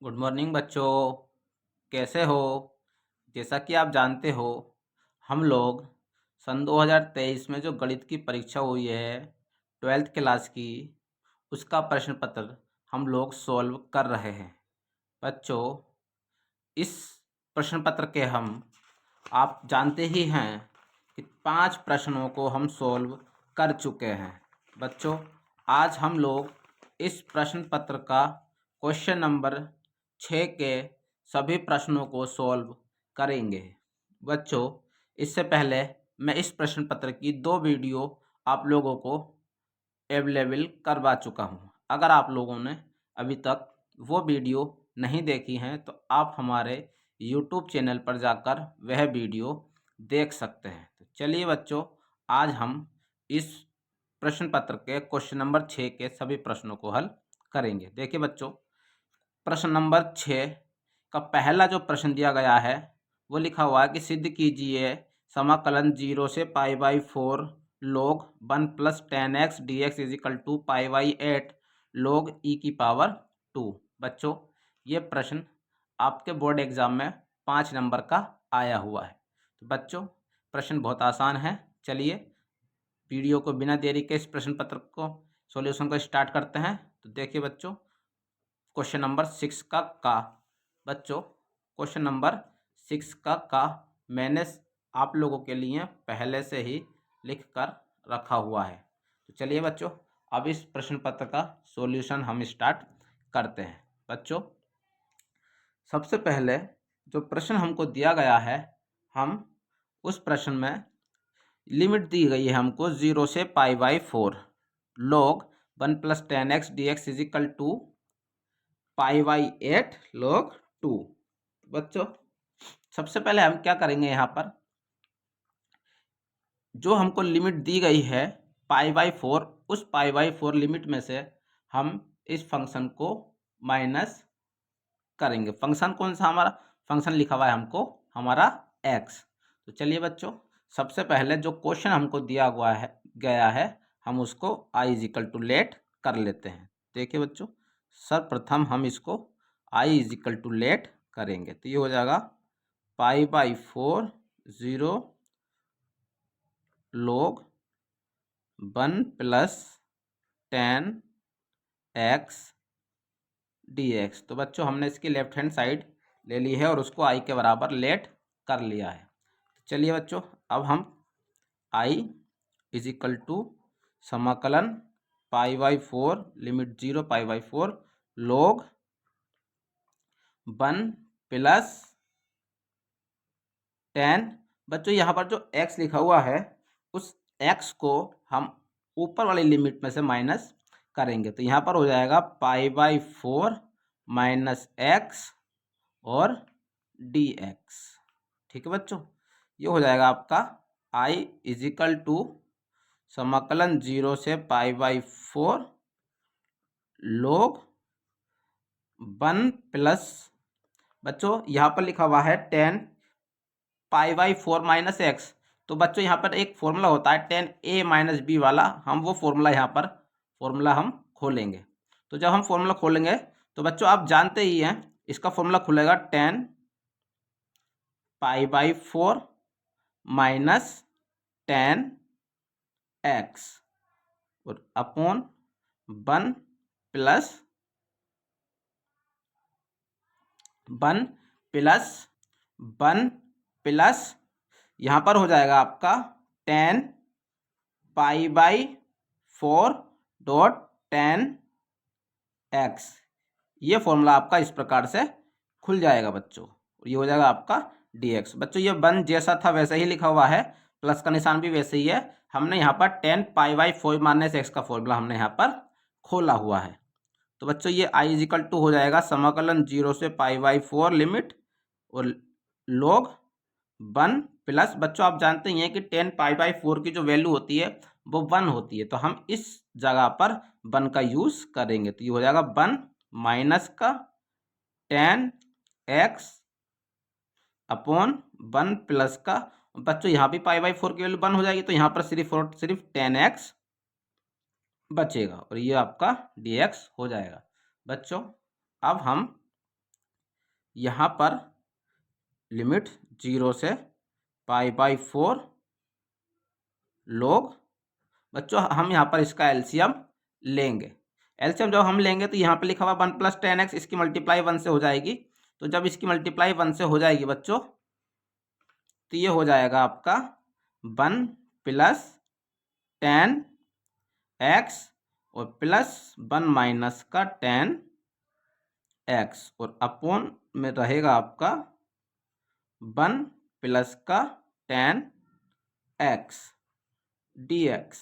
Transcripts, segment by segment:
Good morning बच्चों। कैसे हो? जैसा कि आप जानते हो, हम लोग सन 2023 में जो गणित की परीक्षा हुई है 12th क्लास की, उसका प्रश्न पत्र हम लोग सॉल्व कर रहे हैं। बच्चों, इस प्रश्न पत्र के हम आप जानते ही हैं कि 5 प्रश्नों को हम सॉल्व कर चुके हैं। बच्चों, आज हम लोग इस प्रश्न पत्र का क्वेश्चन नंबर 6 के सभी प्रश्नों को सॉल्व करेंगे। बच्चों, इससे पहले मैं इस प्रश्न पत्र की 2 वीडियो आप लोगों को अवेलेबल करवा चुका हूँ। अगर आप लोगों ने अभी तक वो वीडियो नहीं देखी हैं तो आप हमारे यूट्यूब चैनल पर जाकर वह वीडियो देख सकते हैं। तो चलिए बच्चों, आज हम इस प्रश्न पत्र के क्वेश्चन नंबर 6 के सभी प्रश्नों को हल करेंगे। देखिए बच्चों, प्रश्न नंबर 6 का पहला जो प्रश्न दिया गया है वो लिखा हुआ है कि सिद्ध कीजिए समाकलन 0 से π/4 log 1 + 10x dx = π/8 log e⁻²। बच्चों, ये प्रश्न आपके बोर्ड एग्जाम में 5 नंबर का आया हुआ है। तो बच्चों, प्रश्न बहुत आसान है। चलिए वीडियो को बिना देरी के इस प्रश्न पत्र को सॉल्यूशन को स्टार्ट करते हैं। तो देखिए बच्चों, क्वेश्चन नंबर 6 का बच्चों, क्वेश्चन नंबर 6 का मैंने आप लोगों के लिए पहले से ही लिख कर रखा हुआ है। तो चलिए बच्चों, अब इस प्रश्न पत्र का सॉल्यूशन हम स्टार्ट करते हैं। बच्चों, सबसे पहले जो प्रश्न हमको दिया गया है, हम उस प्रश्न में लिमिट दी गई है हमको 0 से π/4 log 1 + 10x dx = π/8 log 2। बच्चों, सबसे पहले हम क्या करेंगे, यहाँ पर जो हमको लिमिट दी गई है π/4, उस π/4 लिमिट में से हम इस फंक्शन को माइनस करेंगे। फंक्शन कौन सा? हमारा फंक्शन लिखा हुआ है हमको हमारा x। तो चलिए बच्चों, सबसे पहले जो क्वेश्चन हमको दिया हुआ है गया है, हम उसको i = लेट कर लेते हैं। देखिए बच्चों, सर्वप्रथम हम इसको i = लेट करेंगे तो ये हो जाएगा π/4 0 log 1 + 10x dx। तो बच्चों, हमने इसकी लेफ्ट हैंड साइड ले ली है और उसको i के बराबर लेट कर लिया है। चलिए बच्चों, अब हम i = समाकलन π/4 लिमिट 0 π/4 log 1 + 10। बच्चों, यहाँ पर जो x लिखा हुआ है उस x को हम ऊपर वाली लिमिट में से माइनस करेंगे। तो यहाँ पर हो जाएगा π/4 - x और dx। ठीक है बच्चों, ये हो जाएगा आपका i = समाकलन 0 से π/4 log 1 प्लस, बच्चों यहाँ पर लिखा हुआ है 10 π/4 - x। तो बच्चों, यहाँ पर एक फॉर्मूला होता है 10a - b वाला, हम वो फॉर्मूला यहाँ पर हम खोलेंगे। तो जब हम फॉर्मूला खोलेंगे तो बच्चों आप जानते ही हैं, इसका फॉर्मूला खुलेगा 10 π/4 - 10x और अपॉन 1 प्लस 1 प्लस यहाँ पर हो जाएगा आपका 10 π/4 10x। ये फॉर्मूला आपका इस प्रकार से खुल जाएगा बच्चों, ये हो जाएगा आपका dx। बच्चों, ये 1 जैसा था वैसे ही लिखा हुआ है, प्लस का निशान भी वैसे ही है। हमने यहाँ पर 10 π/4 माइनस x का फॉर्मूला हमने यहाँ पर खोला हुआ है। तो बच्चों, ये i = हो जाएगा समाकलन 0 से π/4 लिमिट और log 1 प्लस, बच्चों आप जानते ही हैं कि 10 π/4 की जो वैल्यू होती है वो 1 होती है, तो हम इस जगह पर 1 का यूज करेंगे। तो ये हो जाएगा 1 माइनस का 10x अपॉन 1 प्लस का, बच्चों यहाँ भी π/4 की वैल्यू 1 हो जाएगी, तो यहाँ पर सिर्फ और सिर्फ 10x बचेगा और ये आपका dx हो जाएगा। बच्चों, अब हम यहाँ पर लिमिट 0 से π/4 log। बच्चों हम यहाँ पर इसका एलसीएम लेंगे। एलसीएम जब हम लेंगे तो यहाँ पर लिखा हुआ 1 + 10x, इसकी मल्टीप्लाई 1 से हो जाएगी। तो जब इसकी मल्टीप्लाई 1 से हो जाएगी बच्चों, तो ये हो जाएगा आपका 1 + 10x और +1 - का 10x और अपॉन में रहेगा आपका 1 + का 10x dx।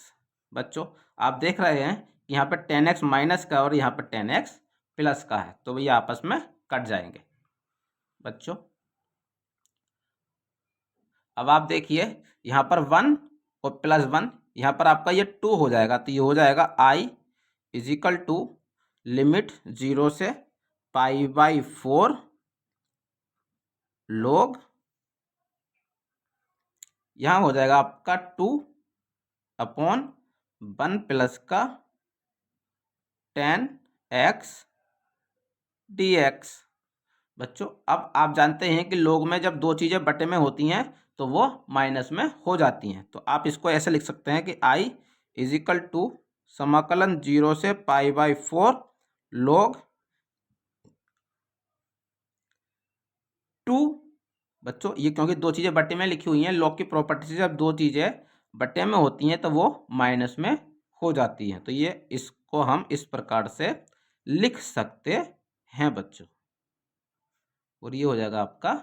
बच्चों आप देख रहे हैं कि यहाँ पर 10x माइनस का और यहाँ पर 10x प्लस का है, तो ये आपस में कट जाएंगे। बच्चों अब आप देखिए यहाँ पर 1 और +1, यहाँ पर आपका ये 2 हो जाएगा, तो ये हो जाएगा i = लिमिट 0 से π/4 log। यहाँ हो जाएगा आपका 2 अपॉन 1 + का 10x dx। बच्चों अब आप जानते हैं कि log में जब दो चीज़ें बटे में होती हैं तो वो माइनस में हो जाती हैं, तो आप इसको ऐसे लिख सकते हैं कि i = समाकलन 0 से π/4 log 2। बच्चों ये क्योंकि दो चीज़ें बटे में लिखी हुई हैं, log की प्रॉपर्टी से जब दो चीज़ें बटे में होती हैं तो वो माइनस में हो जाती हैं, तो ये इसको हम इस प्रकार से लिख सकते हैं बच्चों, और ये हो जाएगा आपका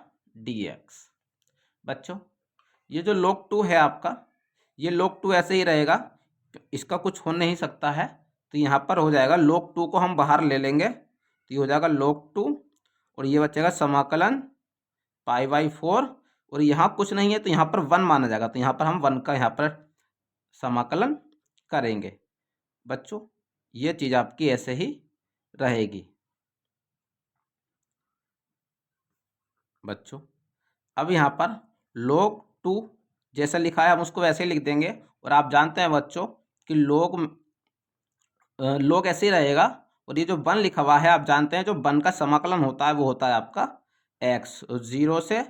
dx। बच्चों ये जो log 2 है आपका, ये log 2 ऐसे ही रहेगा, इसका कुछ हो नहीं सकता है, तो यहाँ पर हो जाएगा log 2 को हम बाहर ले लेंगे, तो ये हो जाएगा log 2 और ये बचेगा समाकलन π/4 और यहाँ कुछ नहीं है तो यहाँ पर 1 माना जाएगा, तो यहाँ पर हम 1 का यहाँ पर समाकलन करेंगे। बच्चों ये चीज़ आपकी ऐसे ही रहेगी। बच्चों अब यहाँ पर log 2 जैसा लिखा है हम उसको वैसे ही लिख देंगे, और आप जानते हैं बच्चों कि log ऐसे ही रहेगा, और ये जो 1 लिखा हुआ है आप जानते हैं जो 1 का समाकलन होता है वो होता है आपका x, 0 से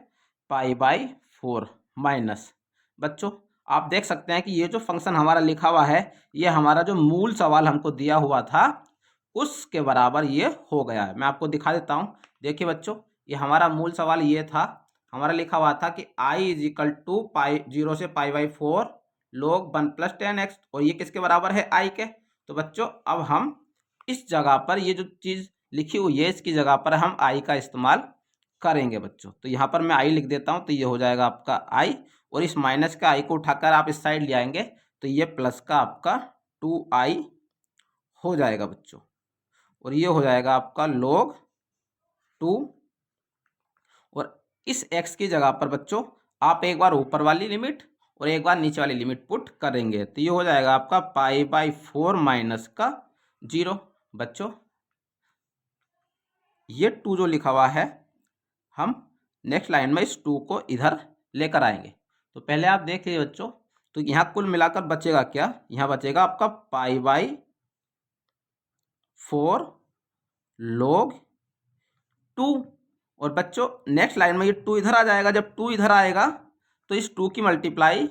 π/4 माइनस। बच्चों आप देख सकते हैं कि ये जो फंक्शन हमारा लिखा हुआ है ये हमारा जो मूल सवाल हमको दिया हुआ था उसके बराबर ये हो गया है। मैं आपको दिखा देता हूँ। देखिए बच्चों ये हमारा मूल सवाल ये था, हमारा लिखा हुआ था कि i = 0 से π/4 log 1 + 10x, और ये किसके बराबर है i के। तो बच्चों अब हम इस जगह पर ये जो चीज़ लिखी हुई है इसकी जगह पर हम i का इस्तेमाल करेंगे बच्चों। तो यहाँ पर मैं i लिख देता हूँ, तो ये हो जाएगा आपका i, और इस माइनस का i को उठाकर आप इस साइड ले आएंगे तो ये प्लस का आपका 2i हो जाएगा बच्चों, और ये हो जाएगा आपका log 2, और इस x की जगह पर बच्चों आप एक बार ऊपर वाली लिमिट और एक बार नीचे वाली लिमिट पुट करेंगे, तो ये हो जाएगा आपका π/4 माइनस का 0। बच्चों ये 2 जो लिखा हुआ है हम नेक्स्ट लाइन में इस 2 को इधर लेकर आएंगे। तो पहले आप देखिए बच्चों, तो यहाँ कुल मिलाकर बचेगा क्या, यहाँ बचेगा आपका π/4 log 2, और बच्चों नेक्स्ट लाइन में ये 2 इधर आ जाएगा। जब 2 इधर आएगा तो इस 2 की मल्टीप्लाई,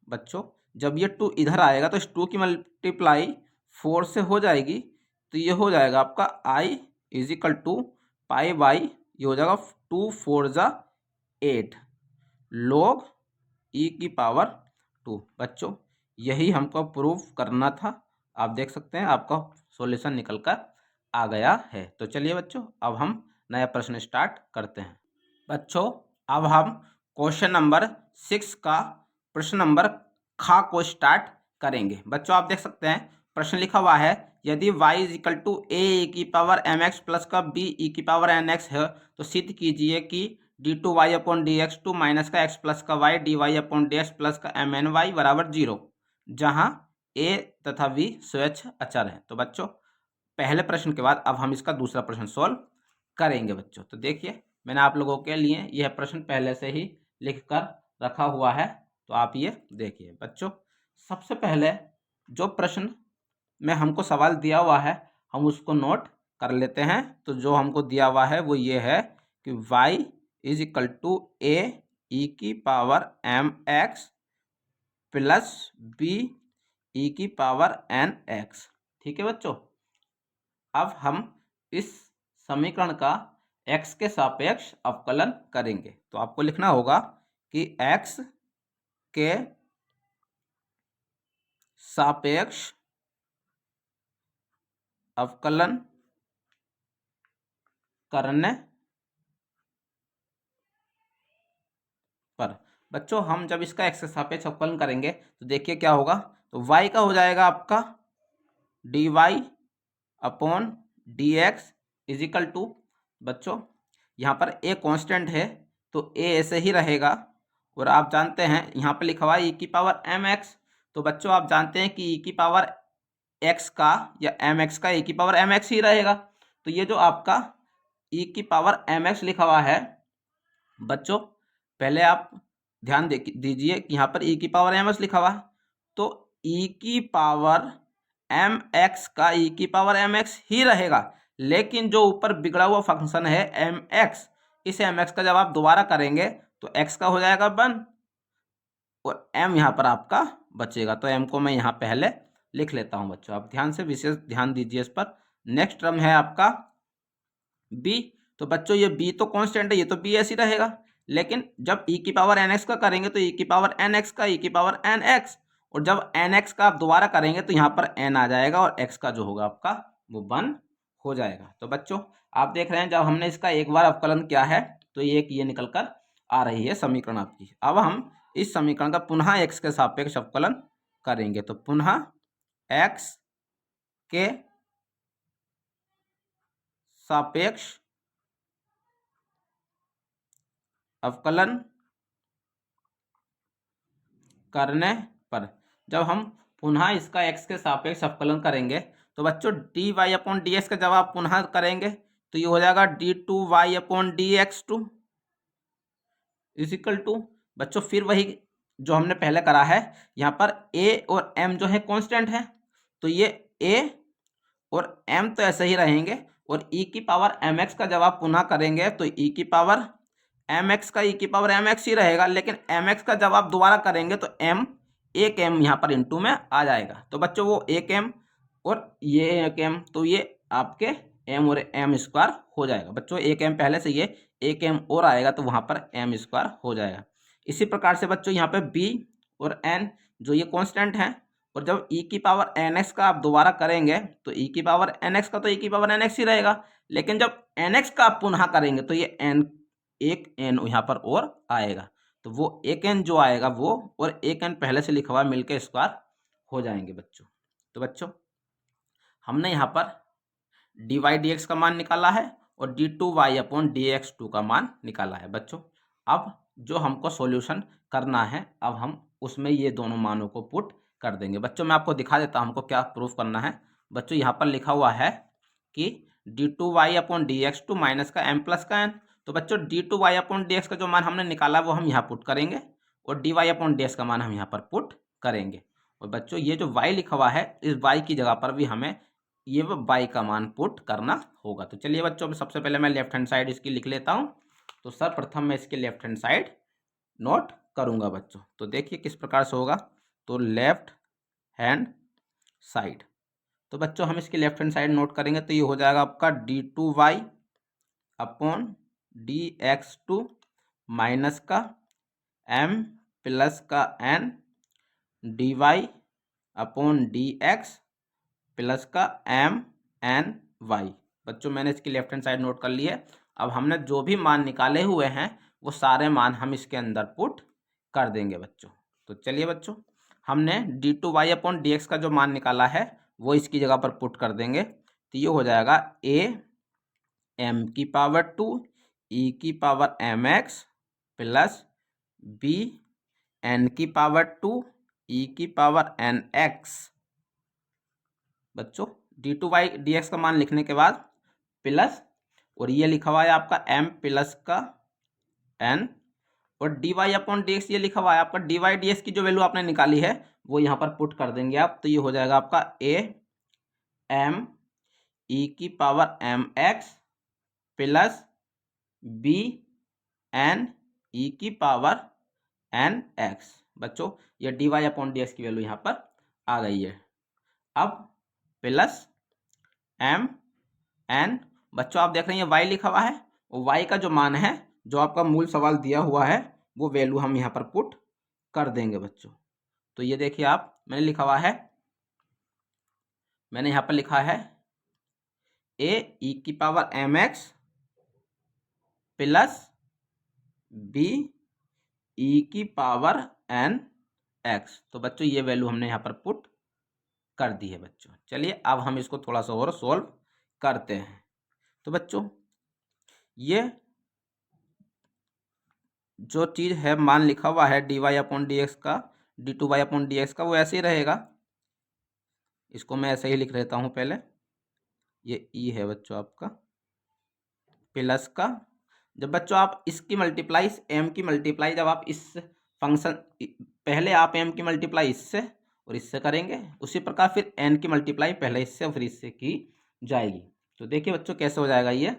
बच्चों जब ये 2 इधर आएगा तो इस 2 की मल्टीप्लाई 4 से हो जाएगी, तो ये हो जाएगा आपका i = π/, ये हो जाएगा 2 4 × 8 log e⁻²। बच्चों यही हमको प्रूव करना था। आप देख सकते हैं आपका सॉल्यूशन निकल कर आ गया है। तो चलिए बच्चों अब हम नया प्रश्न स्टार्ट करते हैं। बच्चों अब हम क्वेश्चन नंबर 6 का प्रश्न नंबर ख को स्टार्ट करेंगे। बच्चों आप देख सकते हैं प्रश्न लिखा हुआ है, यदि y = a⁻mx प्लस का b⁻nx है तो सिद्ध कीजिए कि d2y/dx 2 माइनस का x प्लस का y dy/dx प्लस का mny बराबर 0, जहाँ a तथा b स्वच्छ अचर है। तो बच्चों पहले प्रश्न के बाद अब हम इसका दूसरा प्रश्न सॉल्व करेंगे। बच्चों तो देखिए मैंने आप लोगों के लिए यह प्रश्न पहले से ही लिख कर रखा हुआ है, तो आप ये देखिए। बच्चों सबसे पहले जो प्रश्न में हमको सवाल दिया हुआ है हम उसको नोट कर लेते हैं। तो जो हमको दिया हुआ है वो ये है कि y is equal to a e की power m x plus b e की पावर एन एक्स। ठीक है बच्चों, अब हम इस समीकरण का x के सापेक्ष अवकलन करेंगे। तो आपको लिखना होगा कि x के सापेक्ष अवकलन करने पर बच्चों हम जब इसका x के सापेक्ष अवकलन करेंगे तो देखिए क्या होगा। तो y का हो जाएगा आपका dy upon d x is equal to, बच्चों यहाँ पर a कांस्टेंट है तो a ऐसे ही रहेगा, और आप जानते हैं यहाँ पर लिखा हुआ है e की पावर एम एक्स। तो बच्चों आप जानते हैं कि e की पावर x का या एम एक्स का e की पावर एम एक्स ही रहेगा। तो ये जो आपका e की पावर एम एक्स लिखा हुआ है बच्चों, पहले आप ध्यान दीजिए कि यहाँ पर e की पावर एम एक्स लिखा हुआ है, तो e की पावर एम एक्स का e की पावर एम एक्स ही रहेगा, लेकिन जो ऊपर बिगड़ा हुआ फंक्शन है एम एक्स, इस एम एक्स का जब आप दोबारा करेंगे तो x का हो जाएगा 1 और m यहाँ पर आपका बचेगा। तो m को मैं यहाँ पहले लिख लेता हूँ बच्चों, आप ध्यान से विशेष ध्यान दीजिए इस पर। नेक्स्ट टर्म है आपका b। तो बच्चों ये b तो कांस्टेंट है, ये तो b ऐसे ही रहेगा, लेकिन जब e की पावर nx का करेंगे तो e की पावर nx का e की पावर nx, और जब nx का आप दोबारा करेंगे तो यहाँ पर n आ जाएगा और x का जो होगा आपका वो 1 हो जाएगा। तो बच्चों आप देख रहे हैं जब हमने इसका एक बार अवकलन किया है तो ये निकल कर आ रही है समीकरण आपकी। अब हम इस समीकरण का पुनः x के सापेक्ष अवकलन करेंगे। तो पुनः x के सापेक्ष अवकलन करने पर जब हम पुनः इसका x के सापेक्ष अवकलन करेंगे तो बच्चों d y upon d x का जब आप पुनः करेंगे तो ये हो जाएगा d two y upon d x two is equal to, बच्चों फिर वही जो हमने पहले करा है, यहाँ पर a और m जो है कांस्टेंट है, तो ये a और m तो ऐसे ही रहेंगे, और e की पावर mx का जब आप पुनः करेंगे तो e की पावर mx का e की पावर mx ही रहेगा, लेकिन mx का जब आप दोबारा करेंगे तो m एक m यहाँ पर इंटू में आ जाएगा। तो बच्चों वो एक m और ये एक m, तो ये आपके m और m स्क्वायर हो जाएगा। बच्चों एक m पहले से, ये एक m और आएगा तो वहाँ पर m स्क्वायर हो जाएगा। इसी प्रकार से बच्चों यहाँ पे b और n जो ये कांस्टेंट हैं, और जब e की पावर nx का आप दोबारा करेंगे तो e की पावर nx का तो e की पावर nx ही रहेगा, लेकिन जब nx का आप पुनः करेंगे तो ये n एक n यहाँ पर और आएगा, तो वो एक n जो आएगा वो और एक n पहले से लिखा हुआ मिलकर स्क्वायर हो जाएंगे बच्चों। तो बच्चों हमने यहाँ पर डी वाई डी एक्स का मान निकाला है और d two y upon d x two का मान निकाला है बच्चों। अब जो हमको सॉल्यूशन करना है, अब हम उसमें ये दोनों मानों को पुट कर देंगे। बच्चों मैं आपको दिखा देता हूँ हमको क्या प्रूफ करना है। बच्चों यहाँ पर लिखा हुआ है कि d two y upon d x two minus का एम प्लस का एन। तो बच्चों d two y upon d x का जो मान हमने निकाला वो हम यहाँ पुट करेंगे, और d y upon d x का मान हम यहाँ पर पुट करेंगे। और बच्चों ये जो y लिखा हुआ है, इस y की जगह पर भी हमें ये y का मान पुट करना होगा। तो चलिए बच्चों सबसे पहले मैं लेफ्ट हैंड साइड इसकी लिख लेता हूँ। तो सर्वप्रथम मैं इसकी लेफ्ट हैंड साइड नोट करूँगा बच्चों। तो देखिए किस प्रकार से होगा। तो लेफ्ट हैंड साइड, तो बच्चों हम इसकी लेफ्ट हैंड साइड नोट करेंगे तो ये हो जाएगा आपका d two y upon d x two minus का एम प्लस का n d y upon d x plus का एम एन वाई। बच्चों मैंने इसकी लेफ्ट हैंड साइड नोट कर ली है। अब हमने जो भी मान निकाले हुए हैं वो सारे मान हम इसके अंदर पुट कर देंगे बच्चों। तो चलिए बच्चों हमने d two y upon d x का जो मान निकाला है वो इसकी जगह पर पुट कर देंगे। तो ये हो जाएगा ए एम की पावर टू ई की power m x plus b n की पावर टू ई की पावर एन एक्स। बच्चों d two y d x का मान लिखने के बाद प्लस, और ये लिखा हुआ है आपका m प्लस का n, और d y upon d x ये लिखा हुआ है आपका डी वाई डी एक्स की जो वैल्यू आपने निकाली है वो यहाँ पर पुट कर देंगे आप। तो ये हो जाएगा आपका a m e की power m x plus b n e की पावर एन एक्स। बच्चों ये dy अपॉन डी एक्स की वैल्यू यहाँ पर आ गई है। अब प्लस एम एन, बच्चों आप देख रहे हैं ये y लिखा हुआ है, और y का जो मान है जो आपका मूल सवाल दिया हुआ है वो वैल्यू हम यहाँ पर पुट कर देंगे बच्चों। तो ये देखिए आप, मैंने लिखा हुआ है, मैंने यहाँ पर लिखा है ए ई की power m x plus b e की पावर एन एक्स। तो बच्चों ये वैल्यू हमने यहाँ पर पुट कर दी है बच्चों। चलिए अब हम इसको थोड़ा सा और सोल्व करते हैं। तो बच्चों ये जो चीज़ है मान लिखा हुआ है dy अपॉन डी एक्स का, d2y अपॉन डी एक्स का, वो ऐसे ही रहेगा। इसको मैं ऐसे ही लिख लेता हूँ पहले। ये ई है बच्चों आपका प्लस का, जब बच्चों आप इसकी मल्टीप्लाई एम की मल्टीप्लाई जब आप इस फंक्शन, पहले आप एम की मल्टीप्लाई इससे और इससे करेंगे, उसी प्रकार फिर एन की मल्टीप्लाई पहले इससे और फिर इससे की जाएगी। तो देखिए बच्चों कैसे हो जाएगा ये।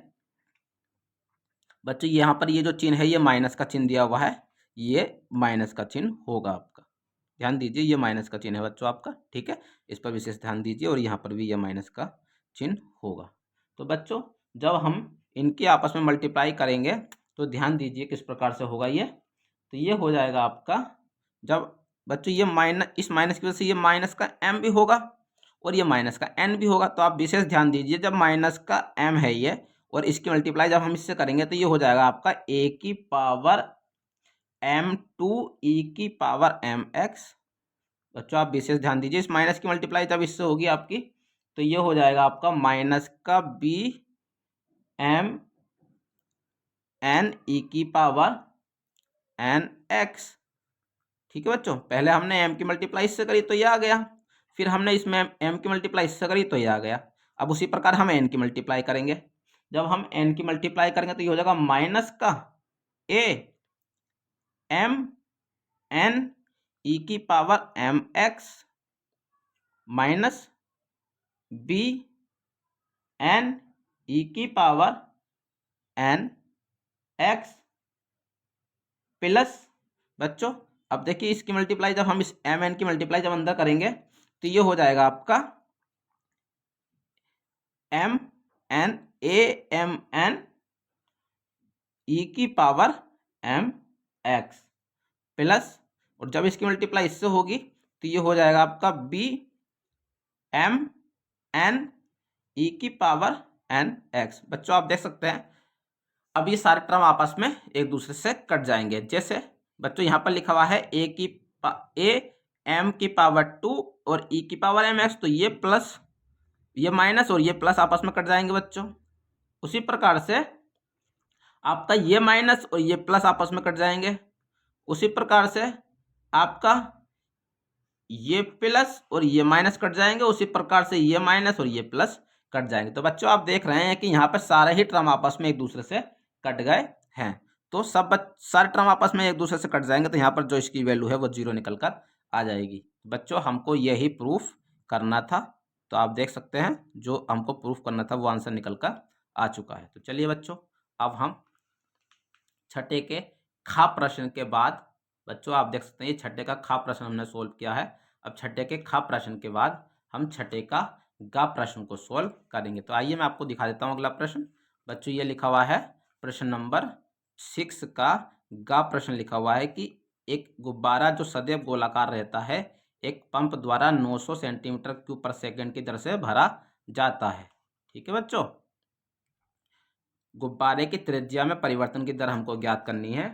बच्चों यहाँ पर ये जो चिन्ह है ये माइनस का चिन्ह दिया हुआ है, ये माइनस का चिन्ह होगा आपका। ध्यान दीजिए ये माइनस का चिन्ह है बच्चों आपका, ठीक है, इस पर विशेष ध्यान दीजिए। और यहाँ पर भी ये माइनस का चिन्ह होगा। तो बच्चों जब हम इनके आपस में मल्टीप्लाई करेंगे तो ध्यान दीजिए किस प्रकार से होगा ये। तो ये हो जाएगा आपका, जब बच्चों ये माइनस, इस माइनस की वजह से ये माइनस का m भी होगा और ये माइनस का n भी होगा। तो आप विशेष ध्यान दीजिए, जब माइनस का m है ये और इसकी मल्टीप्लाई जब हम इससे करेंगे तो ये हो जाएगा आपका a की पावर m2 e की पावर mx। बच्चों आप विशेष ध्यान दीजिए, इस माइनस की मल्टीप्लाई जब इससे होगी आपकी तो ये हो जाएगा आपका माइनस का b m n e की पावर n x। ठीक है बच्चों, पहले हमने m की मल्टीप्लाई इससे करी तो ये आ गया, फिर हमने इसमें m की मल्टीप्लाई इससे करी तो ये आ गया। अब उसी प्रकार हम n की मल्टीप्लाई करेंगे, जब हम n की मल्टीप्लाई करेंगे तो ये हो जाएगा माइनस का a m n e की power m x minus b n e की पावर n x प्लस, बच्चों अब देखिए इसकी मल्टीप्लाई जब हम इस एम एन की मल्टीप्लाई जब अंदर करेंगे तो ये हो जाएगा आपका m n a m n e की पावर एम एक्स प्लस, और जब इसकी मल्टीप्लाई इससे होगी तो ये हो जाएगा आपका बी एम एन ई की पावर एन एक्स। बच्चों आप देख सकते हैं अब ये सारे टर्म आपस में एक दूसरे से कट जाएंगे। जैसे बच्चों यहाँ पर लिखा हुआ है ए एम की पावर 2 और ई की पावर एम एक्स, तो ये प्लस ये माइनस और ये प्लस आपस में कट जाएंगे बच्चों। उसी प्रकार से आपका ये माइनस और ये प्लस आपस में कट जाएंगे। उसी प्रकार से आपका ये प्लस और ये माइनस कट जाएंगे, उसी प्रकार से ये माइनस और ये प्लस कट जाएंगे। तो बच्चों आप देख रहे हैं कि यहाँ पर सारे ही टर्म आपस में एक दूसरे से कट गए हैं। तो सारे टर्म आपस में एक दूसरे से कट जाएंगे, तो यहाँ पर जो इसकी वैल्यू है वो 0 निकल कर आ जाएगी। बच्चों हमको यही प्रूफ करना था, तो आप देख सकते हैं जो हमको प्रूफ करना था वो आंसर निकल कर आ चुका है। तो चलिए बच्चों अब हम छठे के खा प्रश्न के बाद, बच्चों आप देख सकते हैं ये छठे का खा प्रश्न हमने सोल्व किया है। अब छठे के खा प्रश्न के बाद हम छठे का गा प्रश्न को सोल्व करेंगे। तो आइए मैं आपको दिखा देता हूँ अगला प्रश्न। बच्चों ये लिखा हुआ है प्रश्न नंबर 6 का गा प्रश्न लिखा हुआ है कि एक गुब्बारा जो सदैव गोलाकार रहता है एक पंप द्वारा 900 सेंटीमीटर क्यूब पर सेकंड की दर से भरा जाता है। ठीक है बच्चों, गुब्बारे की त्रिज्या में परिवर्तन की दर हमको ज्ञात करनी है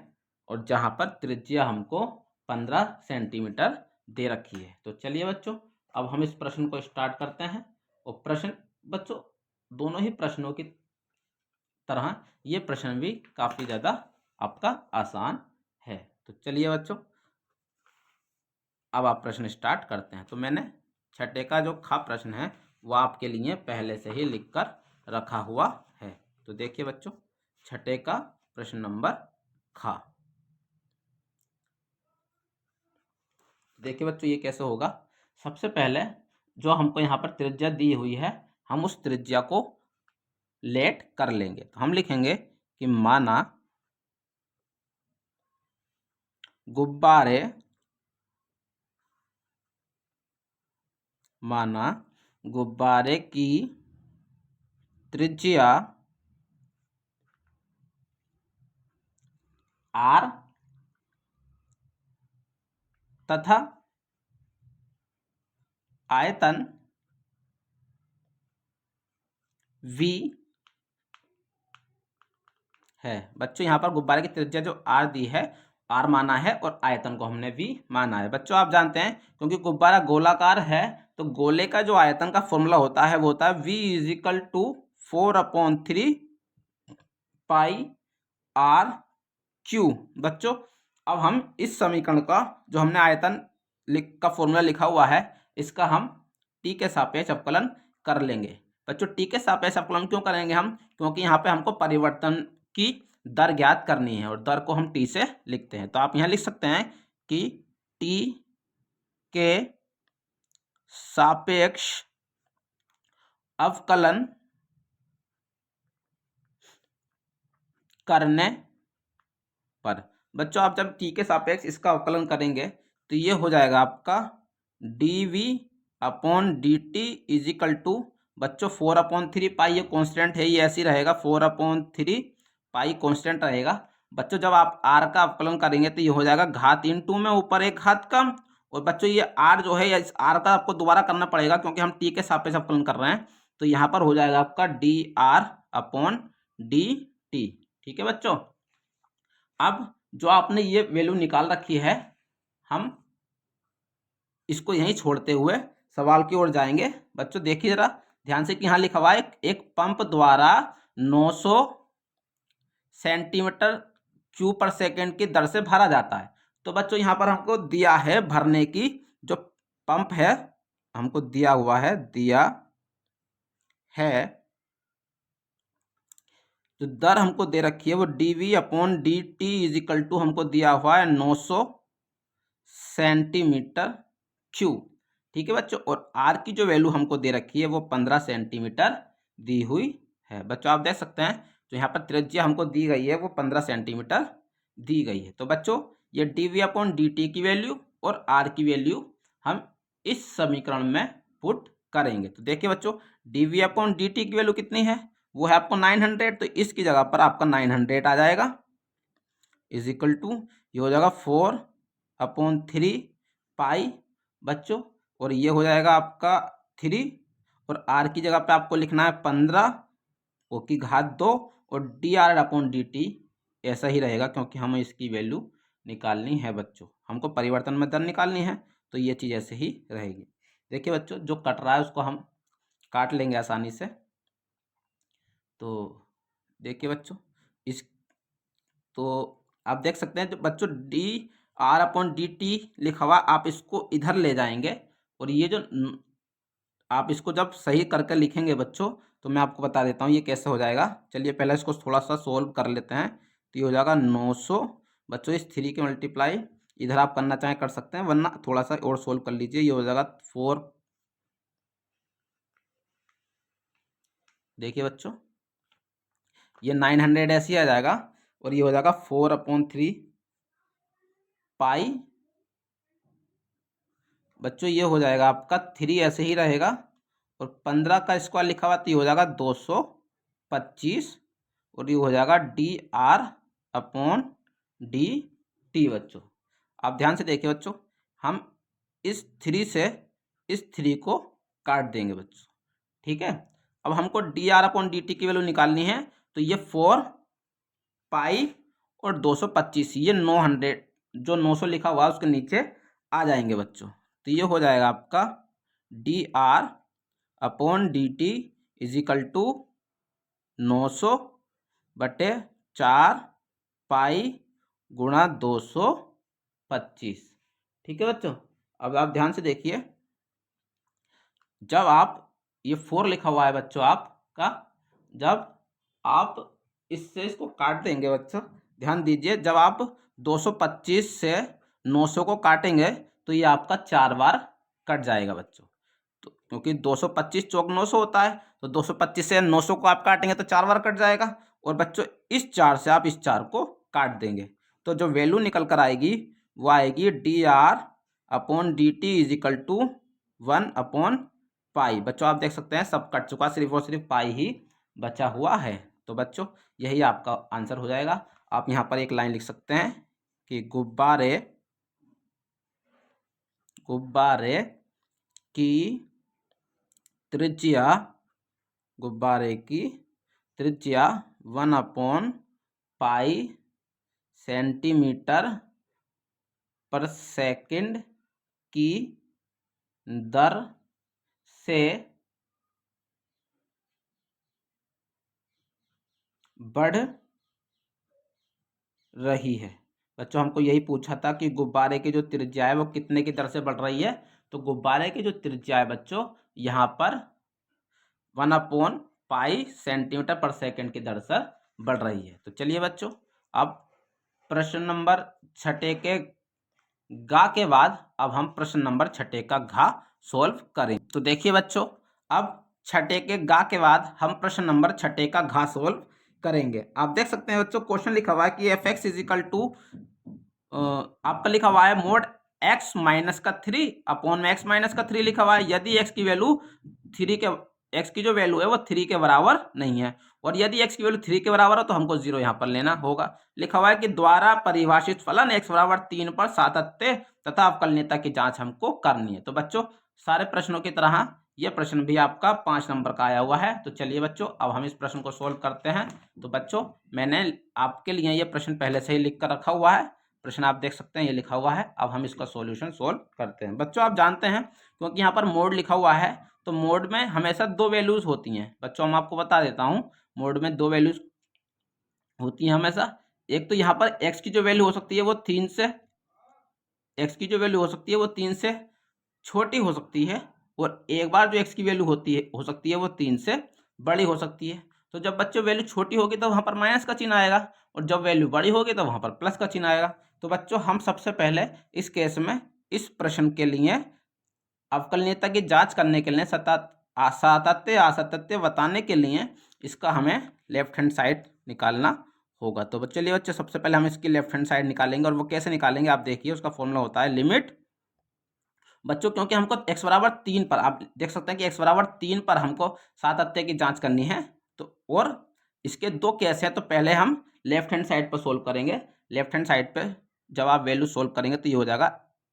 और जहां पर त्रिज्या हमको 15 सेंटीमीटर दे रखी है। तो चलिए बच्चों अब हम इस प्रश्न को स्टार्ट करते हैं। और प्रश्न बच्चों दोनों ही प्रश्नों की तरह ये प्रश्न भी काफ़ी ज़्यादा आपका आसान है। तो चलिए बच्चों अब आप प्रश्न स्टार्ट करते हैं। तो मैंने छठे का जो खा प्रश्न है वो आपके लिए पहले से ही लिख कर रखा हुआ है। तो देखिए बच्चों छठे का प्रश्न नंबर खा, देखिए बच्चों ये कैसे होगा। सबसे पहले जो हमको यहाँ पर त्रिज्या दी हुई है हम उस त्रिज्या को लेट कर लेंगे। तो हम लिखेंगे कि माना गुब्बारे की त्रिज्या R तथा आयतन V है। बच्चों यहाँ पर गुब्बारे की त्रिज्या जो R दी है, R माना है, और आयतन को हमने V माना है। बच्चों आप जानते हैं क्योंकि गुब्बारा गोलाकार है तो गोले का जो आयतन का फॉर्मूला होता है वो होता है V = 4/3 पाई R क्यू। बच्चों अब हम इस समीकरण का जो हमने आयतन का फॉर्मूला लिखा हुआ है इसका हम t के सापेक्ष अवकलन कर लेंगे। बच्चों t के सापेक्ष अवकलन क्यों करेंगे हम? क्योंकि यहाँ पे हमको परिवर्तन की दर ज्ञात करनी है और दर को हम t से लिखते हैं। तो आप यहाँ लिख सकते हैं कि t के सापेक्ष अवकलन करने पर। बच्चों आप जब t के सापेक्ष इसका अवकलन करेंगे तो ये हो जाएगा आपका dv/dt = बच्चों 4/3 पाई, ये कांस्टेंट है, ये ऐसे ही रहेगा, 4/3 पाई कांस्टेंट रहेगा। बच्चों जब आप r का अवकलन करेंगे तो ये हो जाएगा घात × में ऊपर एक घात कम, और बच्चों ये r जो है इस r का आपको दोबारा करना पड़ेगा क्योंकि हम t के सापेक्ष अवकलन कर रहे हैं। तो यहाँ पर हो जाएगा आपका dr/dt। ठीक है बच्चों, अब जो आपने ये वैल्यू निकाल रखी है हम इसको यहीं छोड़ते हुए सवाल की ओर जाएंगे। बच्चों देखिए जरा ध्यान से कि यहाँ लिखा हुआ है एक पंप द्वारा 900 सेंटीमीटर क्यूब पर सेकंड की दर से भरा जाता है। तो बच्चों यहाँ पर हमको दिया है भरने की जो पंप है, हमको दिया हुआ है, दिया है जो दर हमको दे रखी है वो dv/dt = हमको दिया हुआ है 900 सेंटीमीटर क्यूब। ठीक है बच्चों, और r की जो वैल्यू हमको दे रखी है वो 15 सेंटीमीटर दी हुई है। बच्चों आप देख सकते हैं जो यहाँ पर त्रिज्या हमको दी गई है वो 15 सेंटीमीटर दी गई है। तो बच्चों ये dv/dt की वैल्यू और r की वैल्यू हम इस समीकरण में पुट करेंगे। तो देखिए बच्चों dv/dt की वैल्यू कितनी है, वो है आपको 900, तो इसकी जगह पर आपका 900 आ जाएगा = ये हो जाएगा 4/3 पाई बच्चों, और ये हो जाएगा आपका 3, और r की जगह पे आपको लिखना है 15 वो की घात 2, और dr/dt ऐसा ही रहेगा क्योंकि हमें इसकी वैल्यू निकालनी है। बच्चों हमको परिवर्तन में दर निकालनी है तो ये चीज़ ऐसे ही रहेगी। देखिए बच्चों जो कट रहा है उसको हम काट लेंगे आसानी से। तो देखिए बच्चों इस तो आप देख सकते हैं जो बच्चों dr/dt लिखा हुआ आप इसको इधर ले जाएंगे, और ये जो आप इसको जब सही करके लिखेंगे बच्चों तो मैं आपको बता देता हूँ ये कैसे हो जाएगा। चलिए पहले इसको थोड़ा सा सोल्व कर लेते हैं। तो ये हो जाएगा 900 बच्चों, इस 3 के मल्टीप्लाई इधर आप करना चाहें कर सकते हैं, वरना थोड़ा सा और सोल्व कर लीजिए। ये हो जाएगा 4, देखिए बच्चों ये 900 ऐसे ही आ जाएगा, और ये हो जाएगा 4/3 पाई बच्चों, ये हो जाएगा आपका 3 ऐसे ही रहेगा, और 15 का स्क्वायर लिखा हुआ तो ये हो जाएगा 225, और ये हो जाएगा dr/dt। बच्चों आप ध्यान से देखिए बच्चों हम इस 3 से इस 3 को काट देंगे बच्चों। ठीक है, अब हमको dr/dt की वैल्यू निकालनी है, तो ये 4 पाई और 225 ये 900 जो 900 लिखा हुआ है उसके नीचे आ जाएंगे बच्चों। तो ये हो जाएगा आपका dr/dt = 900/4 पाई गुणा 225। ठीक है बच्चों, अब आप ध्यान से देखिए जब आप ये 4 लिखा हुआ है बच्चों आपका, जब आप इससे इसको काट देंगे बच्चों, ध्यान दीजिए जब आप 225 से 900 को काटेंगे तो ये आपका 4 बार कट जाएगा बच्चों। तो क्योंकि 225 चौक 900 होता है, तो 225 से 900 को आप काटेंगे तो 4 बार कट जाएगा, और बच्चों इस 4 से आप इस 4 को काट देंगे, तो जो वैल्यू निकल कर आएगी वो आएगी dr/dt इज इक्वल टू 1/पाई। बच्चों आप देख सकते हैं सब कट चुका, सिर्फ और सिर्फ पाई ही बचा हुआ है। तो बच्चों यही आपका आंसर हो जाएगा। आप यहाँ पर एक लाइन लिख सकते हैं कि गुब्बारे की त्रिज्या 1/पाई सेंटीमीटर पर सेकंड की दर से बढ़ रही है। बच्चों हमको यही पूछा था कि गुब्बारे की जो त्रिज्या है वो कितने की दर से बढ़ रही है। तो गुब्बारे की जो त्रिज्या है बच्चों यहाँ पर 1/पाई सेंटीमीटर पर सेकंड की दर से बढ़ रही है। तो चलिए बच्चों अब प्रश्न नंबर 6 के गा के बाद अब हम प्रश्न नंबर 6 का घा सोल्व करें। तो देखिए बच्चों अब 6 के गा के बाद हम प्रश्न नंबर 6 का घा सोल्व करेंगे। आप देख सकते हैं बच्चों क्वेश्चन लिखा हुआ है कि f(x) इज इक्वल टू आपका लिखा हुआ है मोड x माइनस का 3 अपॉन में x माइनस का 3 लिखा हुआ है। यदि x की वैल्यू 3 के x की जो वैल्यू है वो 3 के बराबर नहीं है और यदि x की वैल्यू 3 के बराबर हो तो हमको 0 यहाँ पर लेना होगा। लिखा हुआ है कि द्वारा परिभाषित फलन x बराबर 3 पर सातत्य तथा अवकलनीयता की जांच हमको करनी है। तो बच्चों सारे प्रश्नों की तरह यह प्रश्न भी आपका 5 नंबर का आया हुआ है। तो चलिए बच्चों अब हम इस प्रश्न को सोल्व करते हैं। तो बच्चों मैंने आपके लिए ये प्रश्न पहले से ही लिख कर रखा हुआ है। प्रश्न आप देख सकते हैं ये लिखा हुआ है। अब हम इसका सॉल्यूशन सोल्व करते हैं। बच्चों आप जानते हैं क्योंकि यहाँ पर मोड लिखा हुआ है तो मोड में हमेशा 2 वैल्यूज होती हैं। बच्चों हम आपको बता देता हूँ मोड में 2 वैल्यूज होती हैं हमेशा। एक तो यहाँ पर x की जो वैल्यू हो सकती है वो 3 से x की जो वैल्यू हो सकती है वो 3 से छोटी हो सकती है और एक बार जो x की वैल्यू हो सकती है वो 3 से बड़ी हो सकती है। तो जब बच्चों वैल्यू छोटी होगी तो वहाँ पर माइनस का चिन्ह आएगा और जब वैल्यू बड़ी होगी तो वहाँ पर प्लस का चिन्ह आएगा। तो बच्चों हम सबसे पहले इस केस में इस प्रश्न के लिए अवकलनीयता की जांच करने के लिए सातत्य असतत्य बताने के लिए इसका हमें लेफ्ट हैंड साइड निकालना होगा। तो चलिए बच्चों सबसे पहले हम इसकी लेफ्ट हैंड साइड निकालेंगे और वो कैसे निकालेंगे आप देखिए। उसका फॉर्मूला होता है लिमिट बच्चों क्योंकि हमको x बराबर 3 पर आप देख सकते हैं कि x बराबर 3 पर हमको सातत्य की जांच करनी है। तो और इसके 2 केस हैं। तो पहले हम लेफ्ट हैंड साइड पर सोल्व करेंगे। लेफ्ट हैंड साइड पे जब आप वैल्यू सोल्व करेंगे तो ये हो जाएगा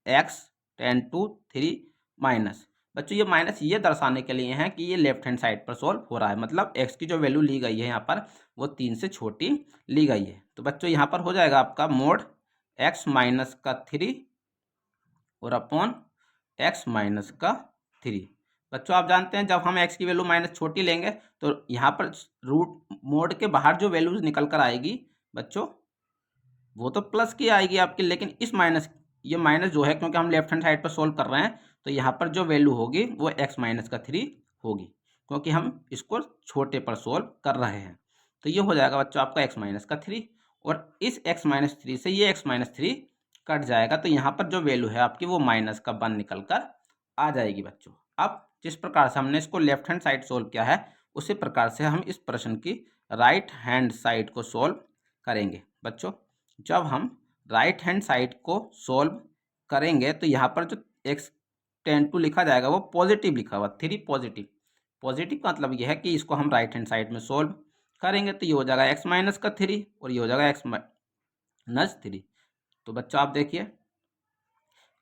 x टेन टू 3 माइनस। बच्चों ये माइनस ये दर्शाने के लिए है कि ये लेफ्ट हैंड साइड पर सोल्व हो रहा है, मतलब x की जो वैल्यू ली गई है यहाँ पर वो 3 से छोटी ली गई है। तो बच्चों यहाँ पर हो जाएगा आपका मोड x माइनस का 3 और अपॉन x माइनस का 3। बच्चों आप जानते हैं जब हम x की वैल्यू माइनस छोटी लेंगे तो यहाँ पर रूट मोड के बाहर जो वैल्यूज निकल कर आएगी बच्चों वो तो प्लस की आएगी आपकी, लेकिन इस माइनस ये माइनस जो है क्योंकि हम लेफ्ट हैंड साइड पर सोल्व कर रहे हैं तो यहाँ पर जो वैल्यू होगी वो x माइनस का 3 होगी क्योंकि हम इसको छोटे पर सोल्व कर रहे हैं। तो ये हो जाएगा बच्चों आपका x माइनस का 3 और इस x माइनस 3 से ये x माइनस 3 कट जाएगा तो यहाँ पर जो वैल्यू है आपकी वो माइनस का 1 निकल कर आ जाएगी। बच्चों अब जिस प्रकार से हमने इसको लेफ्ट हैंड साइड सोल्व किया है उसी प्रकार से हम इस प्रश्न की राइट हैंड साइड को सोल्व करेंगे। बच्चों जब हम राइट हैंड साइड को सोल्व करेंगे तो यहाँ पर जो x टेन टू लिखा जाएगा वो पॉजिटिव लिखा हुआ 3 पॉजिटिव। पॉजिटिव का मतलब ये है कि इसको हम राइट हैंड साइड में सोल्व करेंगे तो ये हो जाएगा x माइनस का 3 और ये हो जाएगा x माइनस 3। तो बच्चों आप देखिए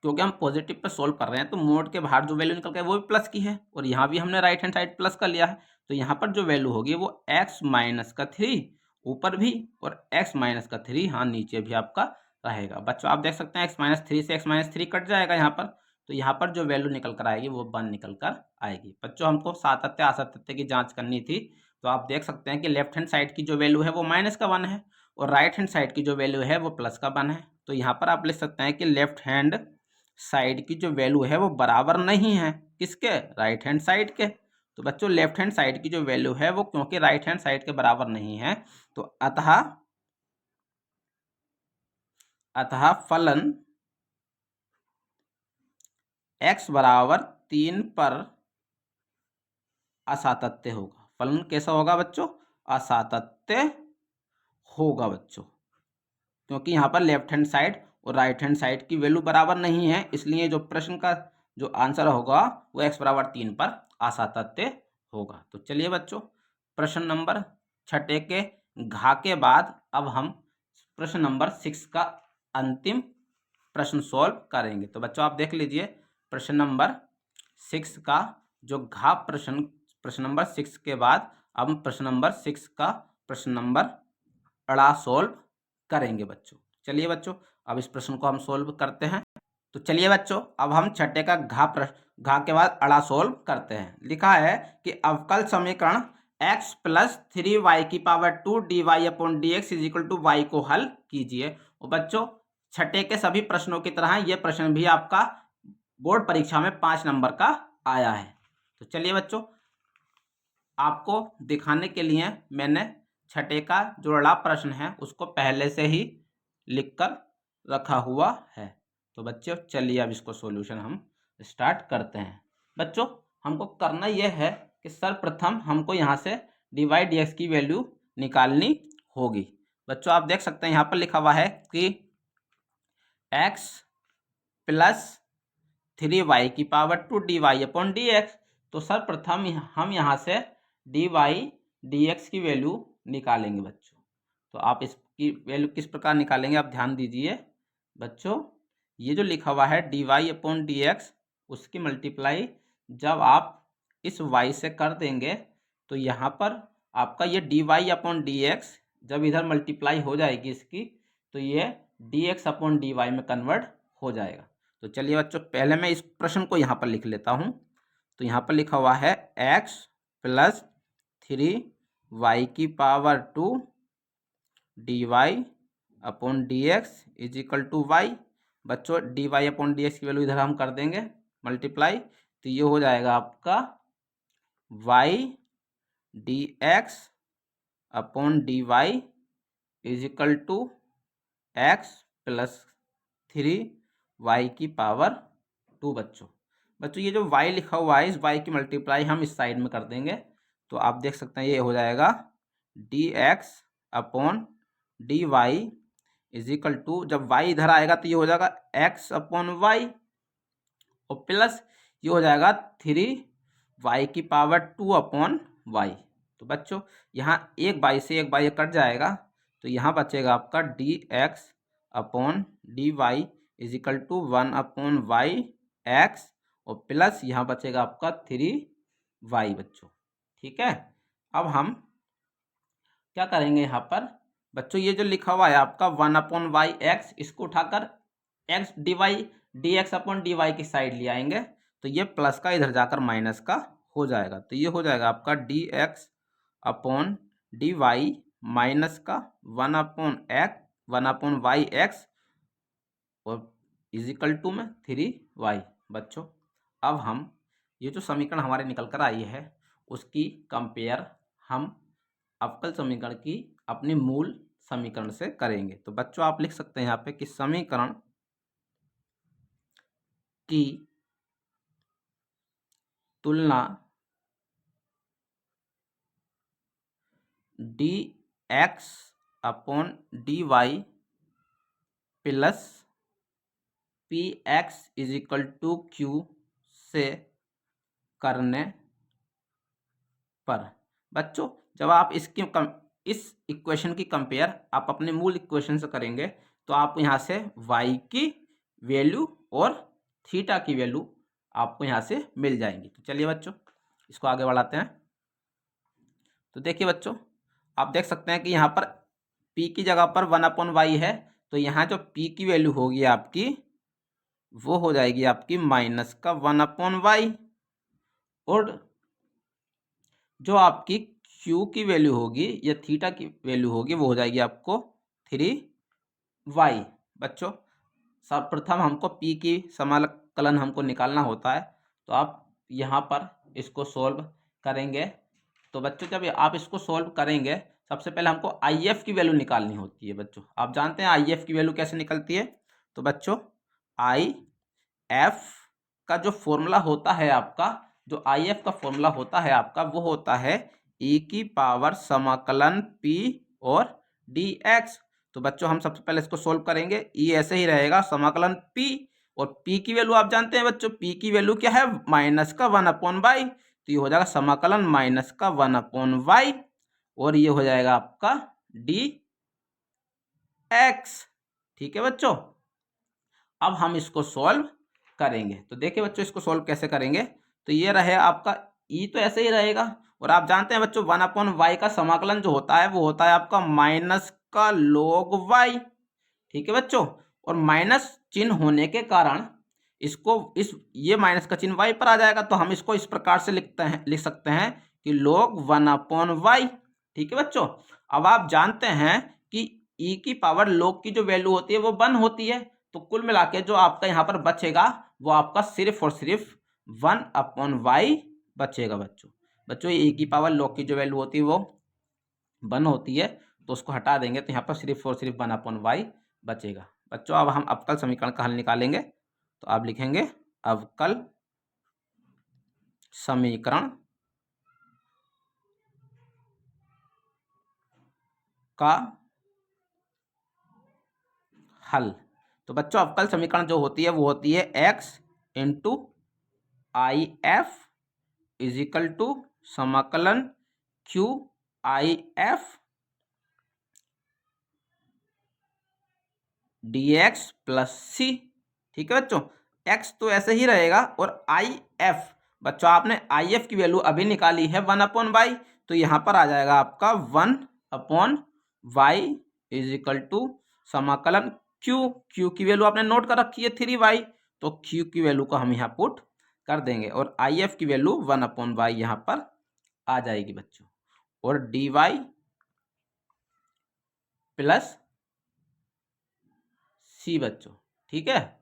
क्योंकि हम पॉजिटिव पे सोल्व कर रहे हैं तो मोड के बाहर जो वैल्यू निकल गई वो भी प्लस की है और यहाँ भी हमने राइट हैंड साइड प्लस का लिया है। तो यहाँ पर जो वैल्यू होगी वो x माइनस का 3 ऊपर भी और x माइनस का 3 हाँ नीचे भी आपका रहेगा। बच्चों आप देख सकते हैं x माइनस 3 से x माइनस 3 कट जाएगा यहाँ पर तो यहाँ पर जो वैल्यू निकल कर आएगी वो 1 निकल कर आएगी। बच्चों हमको सातत्य असतत्य की जाँच करनी थी तो आप देख सकते हैं कि लेफ्ट हैंड साइड की जो वैल्यू है वो माइनस का 1 है और राइट हैंड साइड की जो वैल्यू है वो प्लस का 1 है। तो यहाँ पर आप लिख सकते हैं कि लेफ्ट हैंड साइड की जो वैल्यू है वो बराबर नहीं है किसके राइट हैंड साइड के। तो बच्चों लेफ्ट हैंड साइड की जो वैल्यू है वो क्योंकि राइट हैंड साइड के बराबर नहीं है तो अतः फलन x बराबर 3 पर असातत्य होगा। फलन कैसा होगा बच्चों असातत्य होगा बच्चों, क्योंकि यहाँ पर लेफ्ट हैंड साइड और राइट हैंड साइड की वैल्यू बराबर नहीं है, इसलिए जो प्रश्न का जो आंसर होगा वो x बराबर 3 पर असातत्य होगा। तो चलिए बच्चों, प्रश्न नंबर 6 के घा के बाद अब हम प्रश्न नंबर 6 का अंतिम प्रश्न सॉल्व करेंगे। तो बच्चों आप देख लीजिए प्रश्न नंबर 6 का जो घा प्रश्न नंबर 6 के बाद अब हम प्रश्न नंबर 6 का प्रश्न नंबर अड़ा सॉल्व करेंगे बच्चों। चलिए बच्चों, अब इस प्रश्न को हम सॉल्व करते हैं। तो चलिए बच्चों, अब हम छठे का घा के बाद अड़ा सॉल्व करते हैं। लिखा है कि अवकल समीकरण x प्लस 3y की power 2 dy upon d x is equal to y को हल कीजिए। और बच्चों छठे के सभी प्रश्नों की तरह ये प्रश्न भी आपका बोर्ड परीक्षा में 5 नंबर का आया है। तो चलिए बच्चों, आपको दिखाने के लिए मैंने छठे का जो अड़ा प्रश्न है उसको पहले से ही लिखकर रखा हुआ है। तो बच्चों चलिए अब इसको सॉल्यूशन हम स्टार्ट करते हैं। बच्चों हमको करना यह है कि सर्वप्रथम हमको यहाँ से dy dx की वैल्यू निकालनी होगी। बच्चों आप देख सकते हैं यहाँ पर लिखा हुआ है कि x प्लस 3y की power 2 dy upon d x. तो सर्वप्रथम हम यहाँ से dy dx की वैल्यू निकालेंगे बच्चों। तो आप इसकी वैल्यू किस प्रकार निकालेंगे आप ध्यान दीजिए बच्चों। ये जो लिखा हुआ है dy अपॉन डी एक्स, उसकी मल्टीप्लाई जब आप इस y से कर देंगे तो यहाँ पर आपका ये dy अपॉन डी एक्स जब इधर मल्टीप्लाई हो जाएगी इसकी, तो ये dx अपॉन dy में कन्वर्ट हो जाएगा। तो चलिए बच्चों पहले मैं इस प्रश्न को यहाँ पर लिख लेता हूँ। तो यहाँ पर लिखा हुआ है x प्लस 3y की power 2 dy upon d x is equal to y. बच्चों dy अपॉन डी एक्स की वैल्यू इधर हम कर देंगे मल्टीप्लाई, तो ये हो जाएगा आपका y d x upon d y is equal to x plus 3y की पावर 2 बच्चों ये जो y लिखा हुआ है इस y की मल्टीप्लाई हम इस साइड में कर देंगे। तो आप देख सकते हैं ये हो जाएगा dx upon d y is equal to, जब y इधर आएगा तो ये हो जाएगा x अपॉन वाई और प्लस ये हो जाएगा 3y की पावर 2 अपॉन वाई। तो बच्चों यहाँ एक y से एक y कट जाएगा, तो यहाँ बचेगा आपका dx upon d y is equal to 1 upon y x और प्लस यहाँ बचेगा आपका 3y बच्चों। ठीक है, अब हम क्या करेंगे यहाँ पर बच्चों, ये जो लिखा हुआ है आपका 1 अपॉन वाई एक्स, इसको उठाकर x d y d x upon d y की साइड ले आएंगे, तो ये प्लस का इधर जाकर माइनस का हो जाएगा। तो ये हो जाएगा आपका d x upon d y minus का 1 अपॉन वाई एक्स और इजिकल टू में 3y बच्चों। अब हम ये जो समीकरण हमारे निकल कर आई है उसकी कंपेयर हम अवकल समीकरण की अपने मूल समीकरण से करेंगे। तो बच्चों आप लिख सकते हैं यहाँ पे कि समीकरण की तुलना dx upon dy plus px is equal to q से करने पर बच्चों, जब आप इस इक्वेशन की कंपेयर आप अपने मूल इक्वेशन से करेंगे तो आप यहाँ से y की वैल्यू और थीटा की वैल्यू आपको यहाँ से मिल जाएंगी। तो चलिए बच्चों इसको आगे बढ़ाते हैं। तो देखिए बच्चों आप देख सकते हैं कि यहाँ पर p की जगह पर 1 अपॉन वाई है, तो यहाँ जो p की वैल्यू होगी आपकी वो हो जाएगी आपकी माइनस का 1 अपॉन वाई और जो आपकी q की वैल्यू होगी या थीटा की वैल्यू होगी वो हो जाएगी आपको 3y बच्चों। सर्वप्रथम हमको p की समाकलन हमको निकालना होता है, तो आप यहाँ पर इसको सॉल्व करेंगे। तो बच्चों जब आप इसको सॉल्व करेंगे सबसे पहले हमको IF की वैल्यू निकालनी होती है बच्चों। आप जानते हैं IF की वैल्यू कैसे निकलती है। तो बच्चों IF का जो फॉर्मूला होता है आपका, जो IF का फॉर्मूला होता है आपका वो होता है e की पावर समाकलन p और डी एक्स। तो बच्चों हम सबसे पहले इसको सोल्व करेंगे। ये ऐसे ही रहेगा, समाकलन p, और p की वैल्यू आप जानते हैं बच्चों, p की वैल्यू क्या है, माइनस का 1/y। तो ये हो जाएगा समाकलन माइनस का 1/y, और ये हो जाएगा आपका डी एक्स। ठीक है बच्चों, अब हम इसको सोल्व करेंगे। तो देखिए बच्चों, इसको सोल्व कैसे करेंगे। तो ये रहे आपका ई, तो ऐसे ही रहेगा, और आप जानते हैं बच्चों 1/y का समाकलन जो होता है वो होता है आपका माइनस का log y। ठीक है बच्चों, और माइनस चिन्ह होने के कारण इसको ये माइनस का चिन्ह y पर आ जाएगा, तो हम इसको इस प्रकार से लिख सकते हैं कि log 1/y। ठीक है बच्चों, अब आप जानते हैं कि e की पावर log की जो वैल्यू होती है वो 1 होती है, तो कुल मिला के जो आपका यहाँ पर बचेगा वो आपका सिर्फ और सिर्फ 1/y बचेगा बच्चों। बच्चों e की पावर log की जो वैल्यू होती है वो 1 होती है, तो उसको हटा देंगे तो यहाँ पर सिर्फ और सिर्फ 1/y बचेगा। बच्चों अब हम अवकल समीकरण का हल निकालेंगे। तो आप लिखेंगे अवकल समीकरण का हल। तो बच्चों अवकल समीकरण जो होती है वो होती है x into I F is equal to समाकलन Q I F D x plus C. ठीक है बच्चों, x तो ऐसे ही रहेगा, और आई एफ बच्चों आपने आई एफ की वैल्यू अभी निकाली है 1/y, तो यहाँ पर आ जाएगा आपका 1/y इज इक्वल टू समाकलन q की वैल्यू आपने नोट कर रखी है 3y, तो q की वैल्यू को हम यहाँ पुट कर देंगे, और आई एफ की वैल्यू 1/y यहाँ पर आ जाएगी बच्चों, और dy प्लस सी बच्चों। ठीक है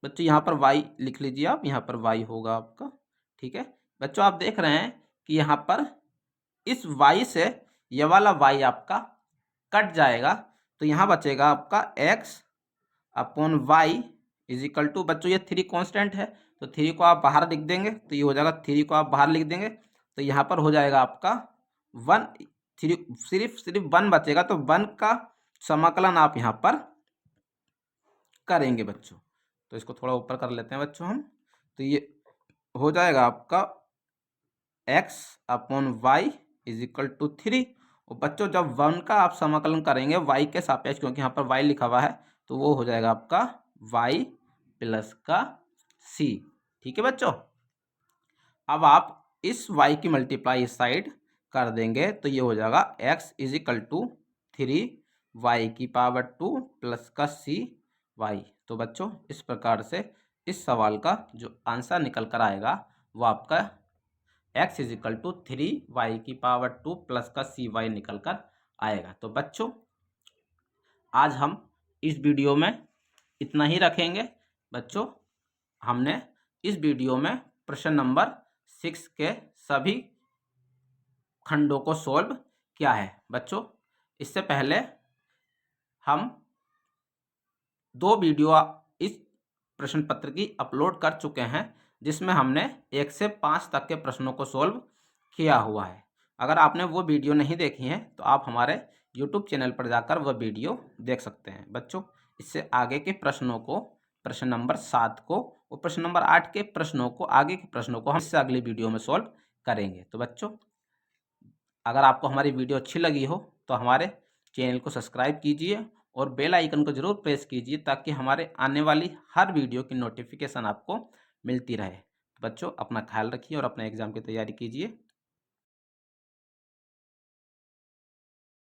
बच्चों, यहाँ पर y लिख लीजिए आप, यहाँ पर y होगा आपका। ठीक है बच्चों, आप देख रहे हैं कि यहाँ पर इस y से ये वाला y आपका कट जाएगा, तो यहाँ बचेगा आपका x/y इज इक्वल टू, बच्चों ये 3 कांस्टेंट है, तो 3 को आप बाहर लिख देंगे, तो ये हो जाएगा 3 को आप बाहर लिख देंगे, तो यहाँ पर हो जाएगा आपका 1, सिर्फ 1 बचेगा, तो 1 का समाकलन आप यहाँ पर करेंगे बच्चों। तो इसको थोड़ा ऊपर कर लेते हैं बच्चों हम, तो ये हो जाएगा आपका x/y इज इक्वल टू 3, और बच्चों जब 1 का आप समाकलन करेंगे y के सापेक्ष, क्योंकि यहाँ पर y लिखा हुआ है, तो वो हो जाएगा आपका y प्लस का c। ठीक है बच्चों, अब आप इस y की मल्टीप्लाई इस साइड कर देंगे, तो ये हो जाएगा x is equal to 3y की पावर 2 प्लस का cy। तो बच्चों इस प्रकार से इस सवाल का जो आंसर निकल कर आएगा वो आपका x is equal to 3y की पावर 2 प्लस का cy निकल कर आएगा। तो बच्चों आज हम इस वीडियो में इतना ही रखेंगे। बच्चों हमने इस वीडियो में प्रश्न नंबर 6 के सभी खंडों को सॉल्व किया है। बच्चों इससे पहले हम 2 वीडियो इस प्रश्न पत्र की अपलोड कर चुके हैं, जिसमें हमने 1 से 5 तक के प्रश्नों को सॉल्व किया हुआ है। अगर आपने वो वीडियो नहीं देखी है तो आप हमारे YouTube चैनल पर जाकर वह वीडियो देख सकते हैं। बच्चों इससे आगे के प्रश्नों को, प्रश्न नंबर 7 को और प्रश्न नंबर 8 के प्रश्नों को, आगे के प्रश्नों को हम इससे अगली वीडियो में सॉल्व करेंगे। तो बच्चों अगर आपको हमारी वीडियो अच्छी लगी हो तो हमारे चैनल को सब्सक्राइब कीजिए और बेल आइकन को जरूर प्रेस कीजिए, ताकि हमारे आने वाली हर वीडियो की नोटिफिकेशन आपको मिलती रहे। बच्चों अपना ख्याल रखिए और अपने एग्जाम की तैयारी कीजिए।